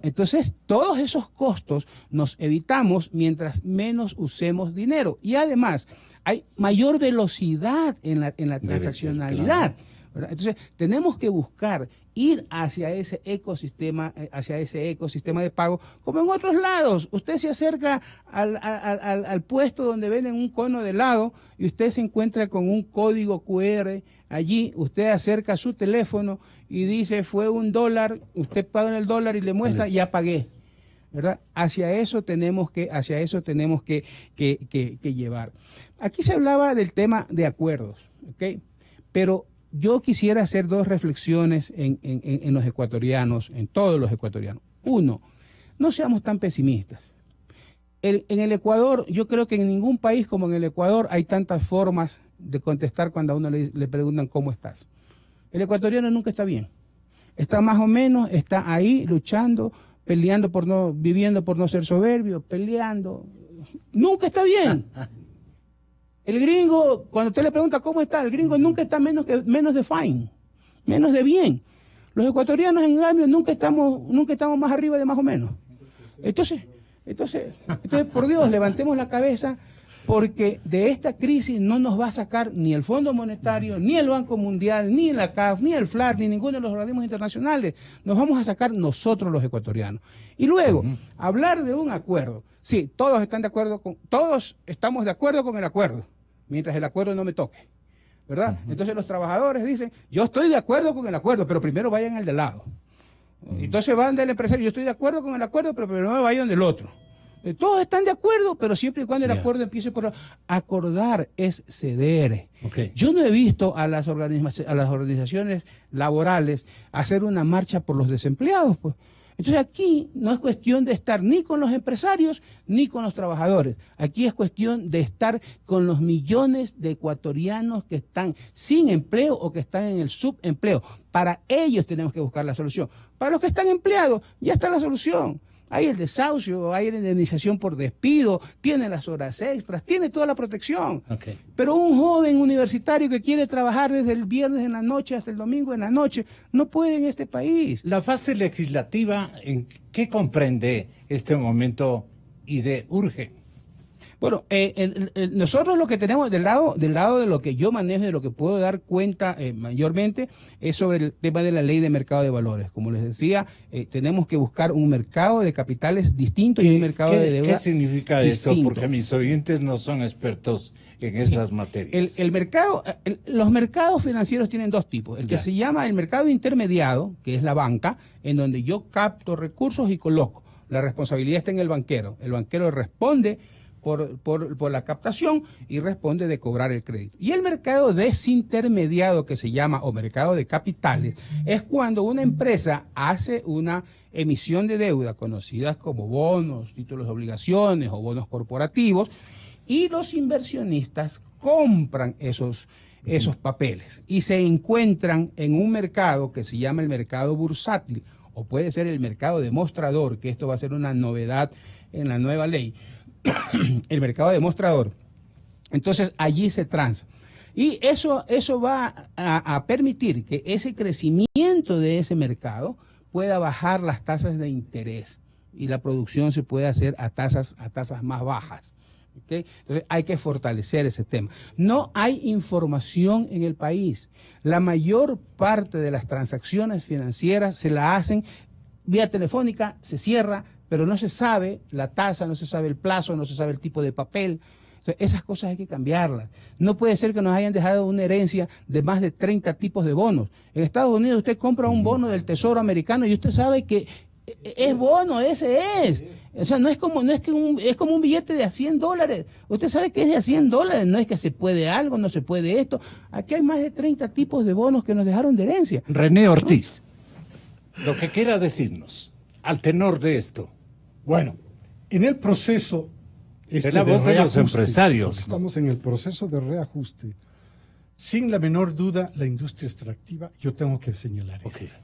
todos esos costos nos evitamos mientras menos usemos dinero. Y además, hay mayor velocidad en la transaccionalidad. ¿Verdad? Entonces, tenemos que buscar ir hacia ese ecosistema de pago, como en otros lados. Usted se acerca al puesto donde venden un cono de helado y usted se encuentra con un código QR. Allí usted acerca su teléfono y dice, fue $1, usted paga en el dólar y le muestra, ya pagué. ¿Verdad? Hacia eso tenemos que llevar. Aquí se hablaba del tema de acuerdos, ¿ok? Pero yo quisiera hacer dos reflexiones en los ecuatorianos, en todos los ecuatorianos. Uno, no seamos tan pesimistas. En el Ecuador, yo creo que en ningún país como en el Ecuador hay tantas formas de contestar cuando a uno le preguntan cómo estás. El ecuatoriano nunca está bien. Está más o menos, está ahí luchando, peleando viviendo por no ser soberbio, peleando. Nunca está bien. El gringo, cuando usted le pregunta cómo está, el gringo nunca está menos de fine, menos de bien. Los ecuatorianos, en cambio, nunca estamos más arriba de más o menos. Entonces, por Dios, levantemos la cabeza, porque de esta crisis no nos va a sacar ni el Fondo Monetario, ni el Banco Mundial, ni la CAF, ni el FLAR, ni ninguno de los organismos internacionales. Nos vamos a sacar nosotros los ecuatorianos. Y luego, hablar de un acuerdo. Sí, todos estamos de acuerdo con el acuerdo, mientras el acuerdo no me toque, ¿verdad? Entonces los trabajadores dicen, yo estoy de acuerdo con el acuerdo, pero primero vayan al de lado. Entonces van del empresario, yo estoy de acuerdo con el acuerdo, pero primero vayan del otro. Todos están de acuerdo, pero siempre y cuando el acuerdo empiece por... Acordar es ceder. Okay. Yo no he visto a las organizaciones laborales hacer una marcha por los desempleados, pues. Entonces aquí no es cuestión de estar ni con los empresarios ni con los trabajadores. Aquí es cuestión de estar con los millones de ecuatorianos que están sin empleo o que están en el subempleo. Para ellos tenemos que buscar la solución. Para los que están empleados, ya está la solución. Hay el desahucio, hay la indemnización por despido, tiene las horas extras, tiene toda la protección. Okay. Pero un joven universitario que quiere trabajar desde el viernes en la noche hasta el domingo en la noche, no puede en este país. La fase legislativa, ¿en qué comprende este momento y de urge? Bueno, nosotros lo que tenemos del lado de lo que yo manejo y de lo que puedo dar cuenta mayormente es sobre el tema de la ley de mercado de valores. Como les decía, tenemos que buscar un mercado de capitales distinto y un mercado de deuda. ¿Qué significa distinto. eso? Porque mis oyentes no son expertos en esas materias. Los mercados financieros tienen dos tipos. El que se llama el mercado intermediado, que es la banca, en donde yo capto recursos y coloco. La responsabilidad está en el banquero. El banquero responde por la captación y responde de cobrar el crédito. Y el mercado desintermediado, que se llama, o mercado de capitales, es cuando una empresa hace una emisión de deuda, conocidas como bonos, títulos de obligaciones o bonos corporativos, y los inversionistas compran esos papeles y se encuentran en un mercado que se llama el mercado bursátil, o puede ser el mercado demostrador, que esto va a ser una novedad en la nueva ley. El mercado demostrador. Entonces allí se transa. Y eso va a permitir que ese crecimiento de ese mercado pueda bajar las tasas de interés y la producción se puede hacer a tasas más bajas. ¿Okay? Entonces hay que fortalecer ese tema. No hay información en el país. La mayor parte de las transacciones financieras se la hacen vía telefónica, se cierra, pero no se sabe la tasa, no se sabe el plazo, no se sabe el tipo de papel. Entonces, esas cosas hay que cambiarlas. No puede ser que nos hayan dejado una herencia de más de 30 tipos de bonos. En Estados Unidos usted compra un bono del Tesoro americano y usted sabe que es bono, ese es. O sea, es como un billete de $100. Usted sabe que es de $100, no es que se puede algo, no se puede esto. Aquí hay más de 30 tipos de bonos que nos dejaron de herencia. René Ortiz, lo que quiera decirnos al tenor de esto. Bueno, en el proceso es la voz de los empresarios. Estamos en el proceso de reajuste. Sin la menor duda, la industria extractiva, yo tengo que señalar esto.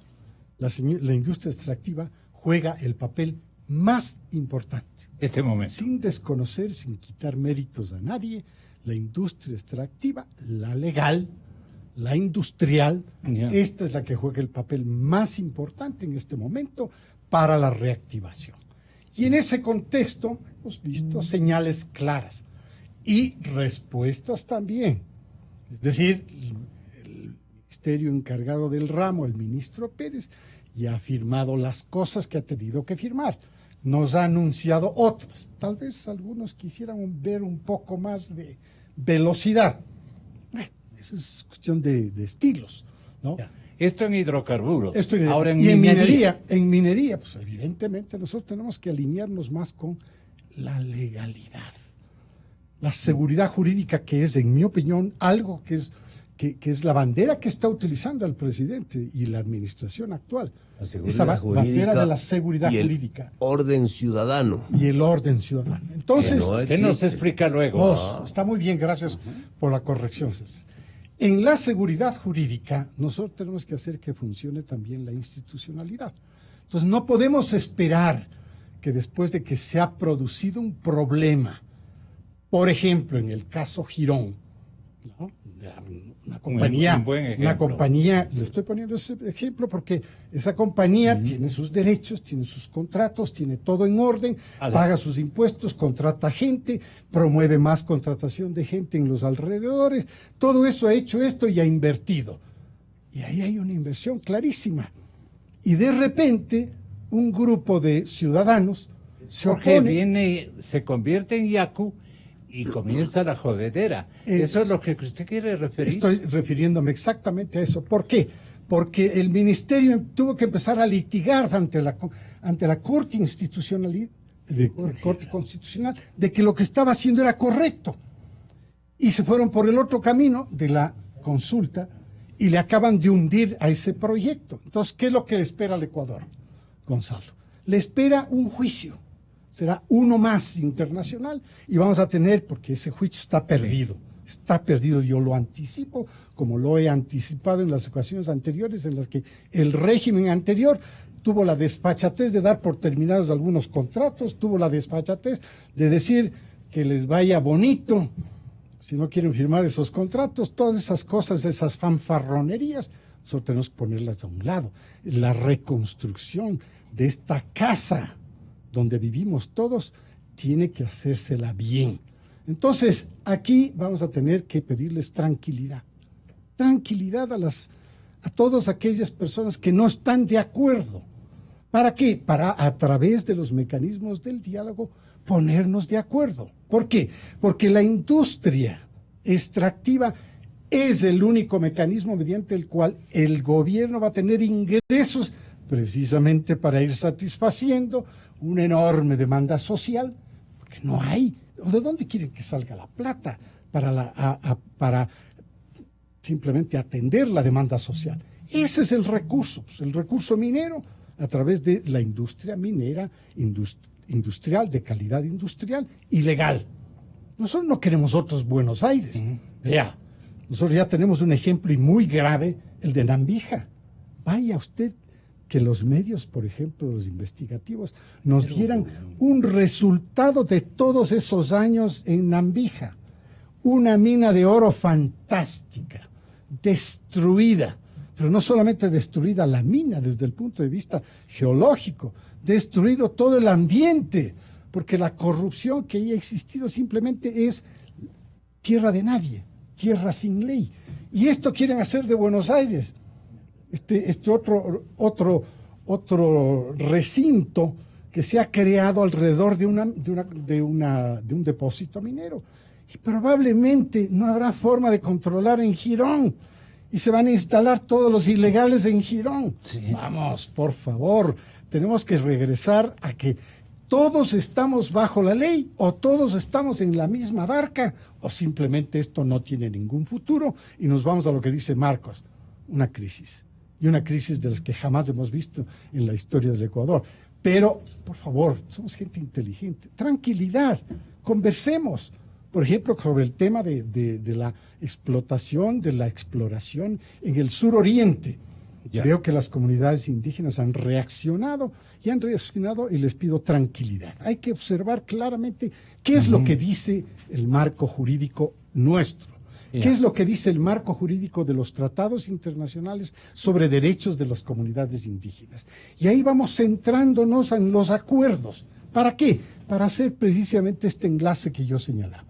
La industria extractiva juega el papel más importante. Este momento. Sin desconocer, sin quitar méritos a nadie, la industria extractiva, la legal, la industrial, esta es la que juega el papel más importante en este momento para la reactivación. Y en ese contexto hemos visto señales claras. y respuestas también. Es decir, el ministerio encargado del ramo, el ministro Pérez, ya ha firmado las cosas que ha tenido que firmar. Nos ha anunciado otras. Tal vez algunos quisieran ver un poco más de velocidad. Esa es cuestión de estilos, ¿no? Ya. Esto en hidrocarburos. Ahora en minería, pues evidentemente nosotros tenemos que alinearnos más con la legalidad, la seguridad jurídica, que es, en mi opinión, algo que es la bandera que está utilizando el presidente y la administración actual. La Esa bandera de la seguridad y el jurídica. Orden ciudadano. Y el orden ciudadano. Entonces, Usted nos explica luego. está muy bien, gracias por la corrección, César. En la seguridad jurídica, nosotros tenemos que hacer que funcione también la institucionalidad. Entonces, no podemos esperar que después de que se ha producido un problema, por ejemplo, en el caso Girón, ¿no? Una compañía, un buen ejemplo. una compañía, le estoy poniendo ese ejemplo porque esa compañía tiene sus derechos, tiene sus contratos, tiene todo en orden, paga sus impuestos, contrata gente, promueve más contratación de gente en los alrededores, todo eso ha hecho esto y ha invertido. Y ahí hay una inversión clarísima. Y de repente, un grupo de ciudadanos se opone. Se convierte en Yaku y comienza la jodedera. ¿Eso es lo que usted quiere referir? Estoy refiriéndome exactamente a eso. ¿Por qué? Porque el ministerio tuvo que empezar a litigar ante la Corte Constitucional de que lo que estaba haciendo era correcto. Y se fueron por el otro camino de la consulta y le acaban de hundir a ese proyecto. Entonces, ¿qué es lo que le espera al Ecuador, Gonzalo? Le espera un juicio. Será uno más internacional y vamos a tener, porque ese juicio está perdido. Está perdido, yo lo anticipo, como lo he anticipado en las ocasiones anteriores en las que el régimen anterior tuvo la desfachatez de dar por terminados algunos contratos, tuvo la desfachatez de decir que les vaya bonito, si no quieren firmar esos contratos, todas esas cosas, esas fanfarronerías, nosotros tenemos que ponerlas a un lado. La reconstrucción de esta casa donde vivimos todos, tiene que hacérsela bien. Entonces, aquí vamos a tener que pedirles tranquilidad. Tranquilidad a todas aquellas personas que no están de acuerdo. ¿Para qué? Para, a través de los mecanismos del diálogo, ponernos de acuerdo. ¿Por qué? Porque la industria extractiva es el único mecanismo mediante el cual el gobierno va a tener ingresos precisamente para ir satisfaciendo una enorme demanda social, porque no hay. ¿De dónde quieren que salga la plata para simplemente atender la demanda social? Ese es el recurso minero, a través de la industria minera, industrial, de calidad industrial y legal. Nosotros no queremos otros Buenos Aires. Vea, nosotros ya tenemos un ejemplo y muy grave, el de Nambija. Vaya usted que los medios, por ejemplo, los investigativos, nos dieran un resultado de todos esos años en Nambija. Una mina de oro fantástica, destruida, pero no solamente destruida la mina desde el punto de vista geológico, destruido todo el ambiente, porque la corrupción que ahí ha existido simplemente es tierra de nadie, tierra sin ley. Y esto quieren hacer de Buenos Aires. Otro recinto que se ha creado alrededor de un depósito minero. Y probablemente no habrá forma de controlar en Girón. Y se van a instalar todos los ilegales en Girón. Sí. Vamos, por favor, tenemos que regresar a que todos estamos bajo la ley, o todos estamos en la misma barca, o simplemente esto no tiene ningún futuro y nos vamos a lo que dice Marcos, una crisis. Y una crisis de las que jamás hemos visto en la historia del Ecuador. Pero, por favor, somos gente inteligente. Tranquilidad, conversemos. Por ejemplo, sobre el tema de la explotación, de la exploración en el suroriente. Veo que las comunidades indígenas han reaccionado y les pido tranquilidad. Hay que observar claramente qué es lo que dice el marco jurídico nuestro. ¿Qué es lo que dice el marco jurídico de los tratados internacionales sobre derechos de las comunidades indígenas? Y ahí vamos centrándonos en los acuerdos, ¿Para qué? Para hacer precisamente este enlace que yo señalaba.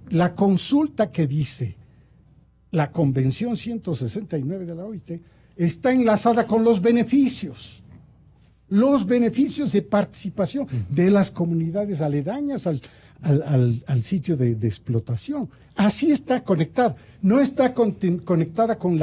La consulta que dice la Convención 169 de la OIT está enlazada con los beneficios de participación de las comunidades aledañas al sitio de explotación. Así está conectada. No está conectada con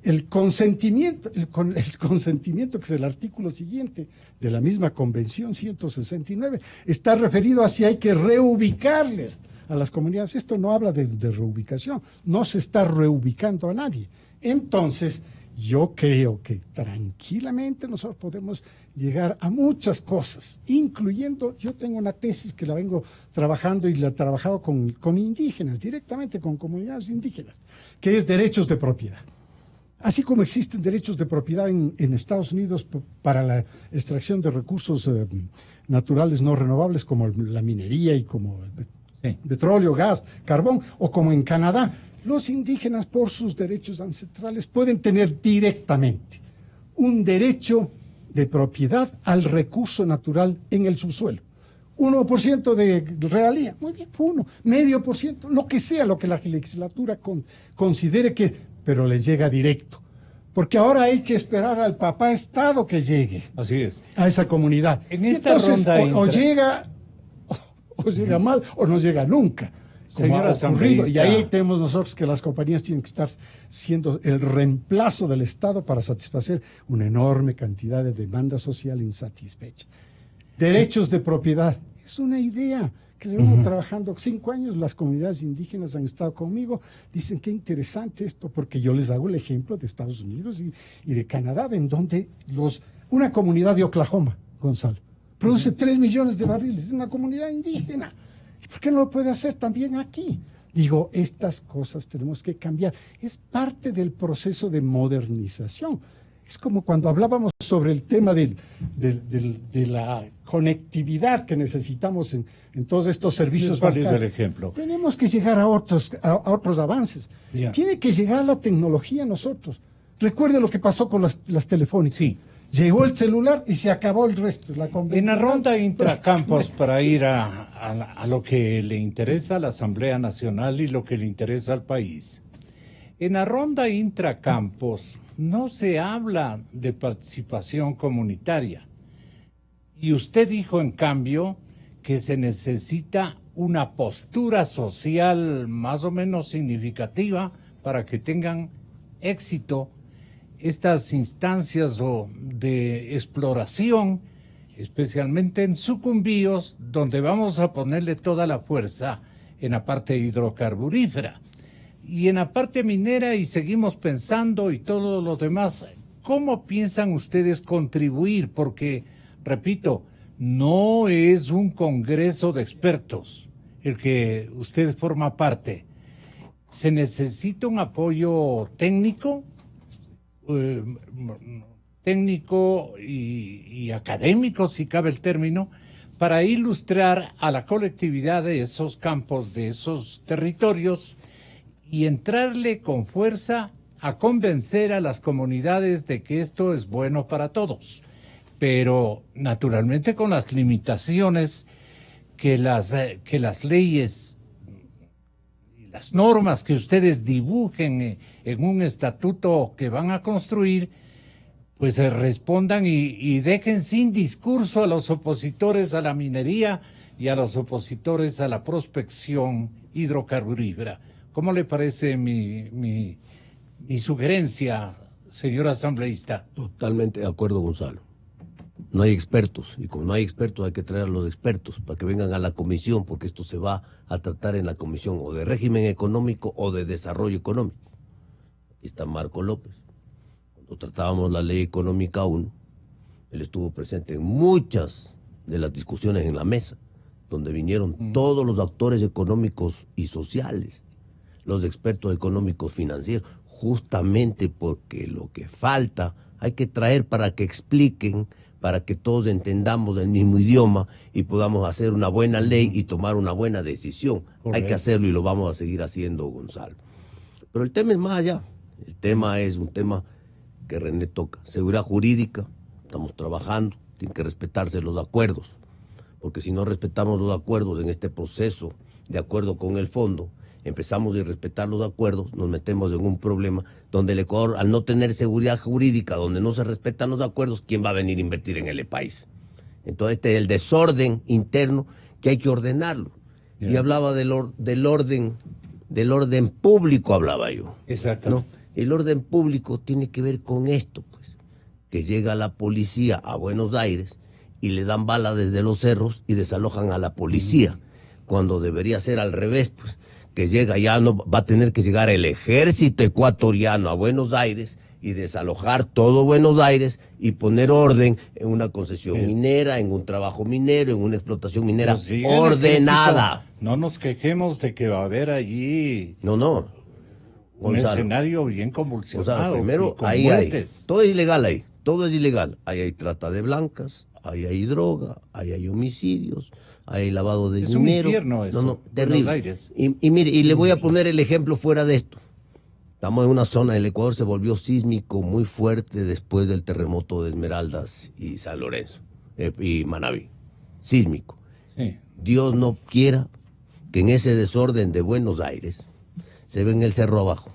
el consentimiento, con el consentimiento, que es el artículo siguiente de la misma Convención 169. Está referido a si hay que reubicarles a las comunidades. Esto no habla de reubicación, no se está reubicando a nadie. Entonces, yo creo que tranquilamente nosotros podemos llegar a muchas cosas, incluyendo, yo tengo una tesis que la vengo trabajando y la he trabajado con indígenas, directamente con comunidades indígenas, que es derechos de propiedad. Así como existen derechos de propiedad en Estados Unidos para la extracción de recursos naturales no renovables como la minería y como petróleo, gas, carbón, o como en Canadá, los indígenas por sus derechos ancestrales pueden tener directamente un derecho de propiedad al recurso natural en el subsuelo. 1% de realía, muy bien, 0,5%, lo que sea, lo que la legislatura considere que, pero les llega directo. Porque ahora hay que esperar al papá Estado que llegue. Así es. A esa comunidad. En esta entonces, ronda o llega mal o no llega nunca. Señora asambleísta, y ahí tenemos nosotros que las compañías tienen que estar siendo el reemplazo del Estado para satisfacer una enorme cantidad de demanda social insatisfecha. Derechos de propiedad, es una idea que le vengo trabajando 5 años. Las comunidades indígenas han estado conmigo, dicen qué interesante esto, porque yo les hago el ejemplo de Estados Unidos y de Canadá, en donde una comunidad de Oklahoma, Gonzalo, produce 3 millones de barriles, es una comunidad indígena. ¿Por qué no lo puede hacer también aquí? Digo, estas cosas tenemos que cambiar. Es parte del proceso de modernización. Es como cuando hablábamos sobre el tema de la conectividad que necesitamos en todos estos servicios bancarios. El ejemplo. Tenemos que llegar a otros avances. Ya. Tiene que llegar la tecnología a nosotros. Recuerde lo que pasó con las telefónicas. Sí. Llegó el celular y se acabó el resto. En la ronda intracampos, para ir a lo que le interesa a la Asamblea Nacional y lo que le interesa al país. En la ronda intracampos no se habla de participación comunitaria. Y usted dijo, en cambio, que se necesita una postura social más o menos significativa para que tengan éxito estas instancias de exploración, especialmente en sucumbíos, donde vamos a ponerle toda la fuerza en la parte hidrocarburífera. Y en la parte minera, y seguimos pensando, y todo lo demás, ¿cómo piensan ustedes contribuir? Porque, repito, no es un congreso de expertos el que usted forma parte. ¿Se necesita un apoyo técnico y académico, si cabe el término, para ilustrar a la colectividad de esos campos, de esos territorios, y entrarle con fuerza a convencer a las comunidades de que esto es bueno para todos? Pero naturalmente con las limitaciones que las leyes y las normas que ustedes dibujen en un estatuto que van a construir, pues respondan y dejen sin discurso a los opositores a la minería y a los opositores a la prospección hidrocarburífera. ¿Cómo le parece mi sugerencia, señor asambleísta? Totalmente de acuerdo, Gonzalo. No hay expertos, y como no hay expertos hay que traer a los expertos para que vengan a la comisión, porque esto se va a tratar en la comisión o de régimen económico o de desarrollo económico. Aquí está Marco López. Cuando tratábamos la ley económica 1, él estuvo presente en muchas de las discusiones en la mesa, donde vinieron todos los actores económicos y sociales, los expertos económicos financieros, justamente porque lo que falta hay que traer para que expliquen, para que todos entendamos el mismo idioma y podamos hacer una buena ley y tomar una buena decisión. Correcto. Hay que hacerlo y lo vamos a seguir haciendo, Gonzalo. Pero el tema es más allá. El tema es un tema que René toca. Seguridad jurídica, estamos trabajando, tienen que respetarse los acuerdos. porque si no respetamos los acuerdos en este proceso de acuerdo con el fondo, empezamos a irrespetar los acuerdos, nos metemos en un problema donde el Ecuador, al no tener seguridad jurídica, donde no se respetan los acuerdos, ¿quién va a venir a invertir en el país? Entonces, este es el desorden interno que hay que ordenarlo. Yeah. Y hablaba del orden público, hablaba yo. Exacto. ¿No? El orden público tiene que ver con esto, pues, que llega la policía a Buenos Aires y le dan bala desde los cerros y desalojan a la policía, cuando debería ser al revés, pues, que llega, ya no va a tener que llegar el ejército ecuatoriano a Buenos Aires y desalojar todo Buenos Aires y poner orden en una concesión minera, en un trabajo minero, en una explotación minera ordenada. No nos quejemos de que va a haber allí un escenario bien convulsionado. Primero, ahí hay, todo es ilegal ahí, todo es ilegal. Ahí hay trata de blancas, ahí hay droga, ahí hay homicidios, hay lavado de dinero. Es un infierno eso, terrible. Aires. Y mire, y le voy a poner el ejemplo fuera de esto. Estamos en una zona, el Ecuador se volvió sísmico muy fuerte después del terremoto de Esmeraldas y San Lorenzo, y Manabí. Sísmico. Sí. Dios no quiera que en ese desorden de Buenos Aires se ve en el cerro abajo.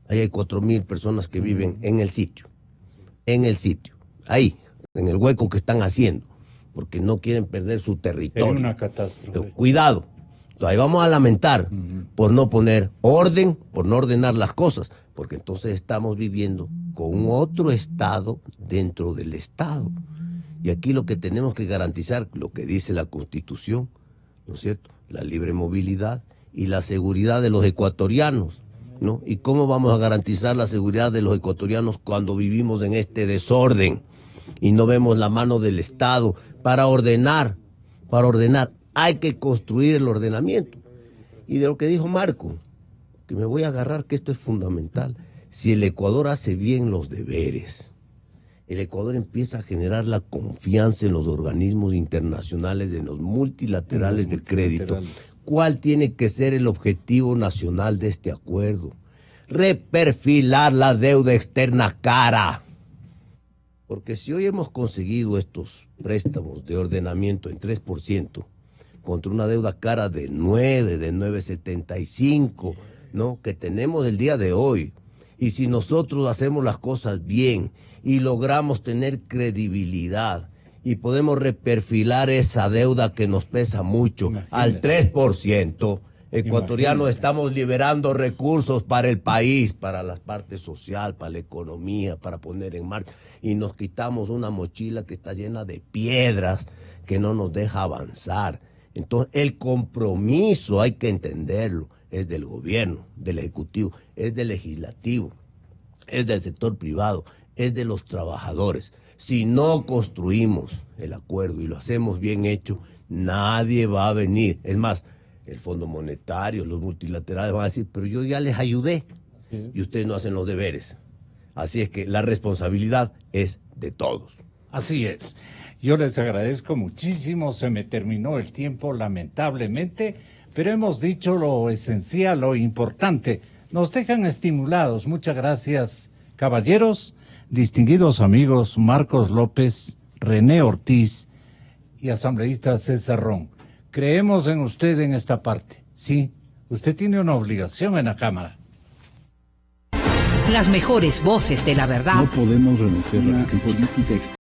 Ahí hay 4.000 personas que viven en el sitio. Ahí, en el hueco que están haciendo, porque no quieren perder su territorio. Es una catástrofe. Entonces, cuidado. Entonces, ahí vamos a lamentar por no poner orden, por no ordenar las cosas, porque entonces estamos viviendo con otro Estado dentro del Estado. Y aquí lo que tenemos que garantizar, lo que dice la Constitución, ¿no es cierto? La libre movilidad y la seguridad de los ecuatorianos, ¿no? ¿Y cómo vamos a garantizar la seguridad de los ecuatorianos cuando vivimos en este desorden y no vemos la mano del Estado para ordenar? Hay que construir el ordenamiento. Y de lo que dijo Marco, que me voy a agarrar, que esto es fundamental. Si el Ecuador hace bien los deberes, el Ecuador empieza a generar la confianza en los organismos internacionales, en los multilaterales de crédito. ¿Cuál tiene que ser el objetivo nacional de este acuerdo? Reperfilar la deuda externa cara. Porque si hoy hemos conseguido estos préstamos de ordenamiento en 3%, contra una deuda cara de 9.75, ¿no? Que tenemos el día de hoy, y si nosotros hacemos las cosas bien y logramos tener credibilidad y podemos reperfilar esa deuda que nos pesa mucho al 3%, ecuatorianos, estamos liberando recursos para el país, para la parte social, para la economía, para poner en marcha, y nos quitamos una mochila que está llena de piedras que no nos deja avanzar. Entonces, el compromiso, hay que entenderlo, es del gobierno, del ejecutivo, es del legislativo, es del sector privado, es de los trabajadores. Si no construimos el acuerdo y lo hacemos bien hecho, nadie va a venir. Es más, el Fondo Monetario, los multilaterales van a decir, pero yo ya les ayudé y ustedes no hacen los deberes. Así es que la responsabilidad es de todos. Así es. Yo les agradezco muchísimo, se me terminó el tiempo lamentablemente, pero hemos dicho lo esencial, lo importante. Nos dejan estimulados. Muchas gracias, caballeros, distinguidos amigos Marcos López, René Ortiz y asambleísta César Ron. Creemos en usted en esta parte. Sí, usted tiene una obligación en la Cámara. Las mejores voces de la verdad. No podemos renunciar a la política exterior.